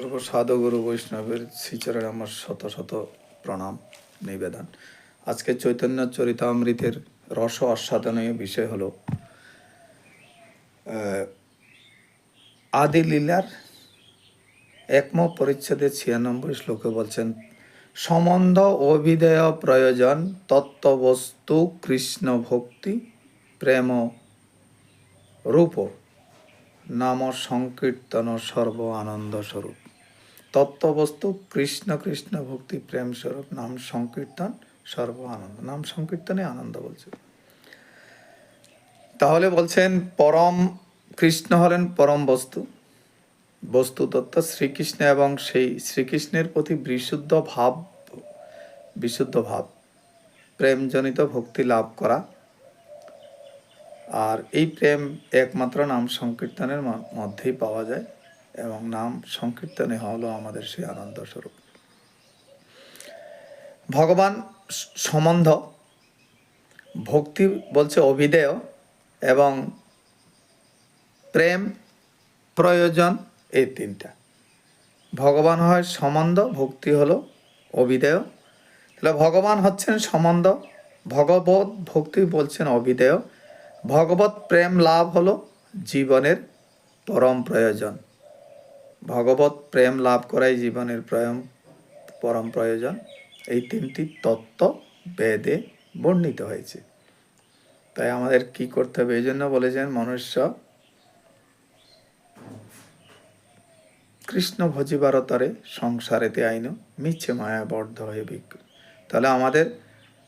সর্ব সাধুগুরু বৈষ্ণবের শ্রীচরণে আমার শত শত প্রণাম নিবেদন। আজকে চৈতন্য চরিতামৃতের রস আস্বাদনীয় বিষয় হল আদি লীলার একম পরিচ্ছেদে 96 শ্লোকে বলছেন, সম্বন্ধ অভিধেয় প্রয়োজন তত্ত্ববস্তু কৃষ্ণ ভক্তি প্রেম রূপ নাম সংকীর্তন সর্ব আনন্দ স্বরূপ। তত্ত্ববস্তু কৃষ্ণ, কৃষ্ণ ভক্তি প্রেম স্বরূপ নাম সংকীর্তন সর্ব আনন্দ। নাম সংকীর্তনে আনন্দ বলছে। তাহলে বলছেন পরম কৃষ্ণ হলেন পরম বস্তু, বস্তু তত্ত্ব শ্রীকৃষ্ণ, এবং সেই শ্রীকৃষ্ণের প্রতি বিশুদ্ধ ভাব প্রেমজনিত ভক্তি লাভ করা। আর এই প্রেম একমাত্র নাম সংকীর্তনের মধ্যেই পাওয়া যায়, এবং নাম সংকীর্তনে হলো আমাদের সেই আনন্দ স্বরূপ। ভগবান সম্বন্ধ, ভক্তি বলছে অভিধেয়, এবং প্রেম প্রয়োজন, এই তিনটা। ভগবান হয় সম্বন্ধ, ভক্তি হলো অভিধেয়। তাহলে ভগবান হচ্ছেন সম্বন্ধ, ভগবত ভক্তি বলছেন অভিধেয়। ভগবত প্রেম লাভ হলো জীবনের পরম প্রয়োজন। ভগবত প্রেম লাভ করাই জীবনের পরম প্রয়োজন। এই তিনটি তত্ত্ব বেদে বর্ণিত হয়েছে। তাই আমাদের কি করতে হবে? এই জন্য বলেছেন, মনুষ্য কৃষ্ণ ভজিবার তরে সংসারেতে আইন মিছে মায়া বদ্ধ হয়ে বিজ্ঞ। তাহলে আমাদের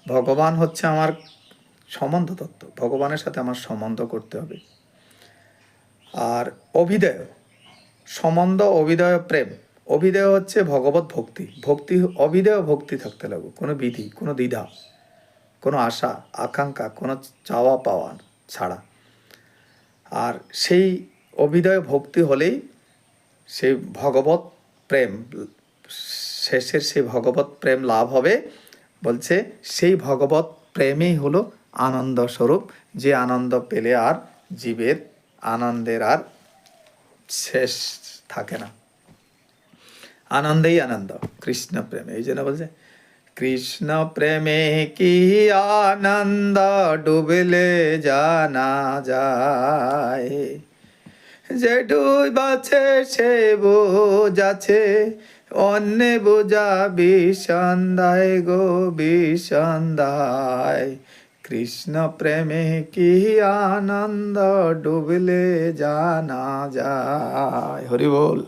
ভগবান হচ্ছে আমার সম্বন্ধ তত্ত্ব, ভগবানের সাথে আমার সম্বন্ধ করতে হবে। আর অভিধেয়, সম্বন্ধ অভিধেয় প্রেম। অভিধেয় হচ্ছে ভগবত ভক্তি, অভিধেয় ভক্তি থাকতে লাগবে, কোনো বিধি, কোনো দ্বিধা, কোনো আশা আকাঙ্ক্ষা, কোনো চাওয়া পাওয়া ছাড়া। আর সেই অভিধেয় ভক্তি হলেই সেই ভগবত প্রেম, শেষের সেই ভগবত প্রেম লাভ হবে। বলছে সেই ভগবত প্রেমই হলো আনন্দ স্বরূপ, যে আনন্দ পেলে আর জীবের আনন্দের আর শেষ থাকে না। আনন্দেই আনন্দ, কৃষ্ণ প্রেমে। এই জন্য বলছে, কৃষ্ণ প্রেমে কি আনন্দ ডুবলে জানা যায়, যে ডুবাছে সে বোঝাছে, অন্য বোঝা বিষন্দায় গো বিষন্দায়। কৃষ্ণ প্রেমে কি আনন্দ ডুবলে জানা যায়। হরি বল।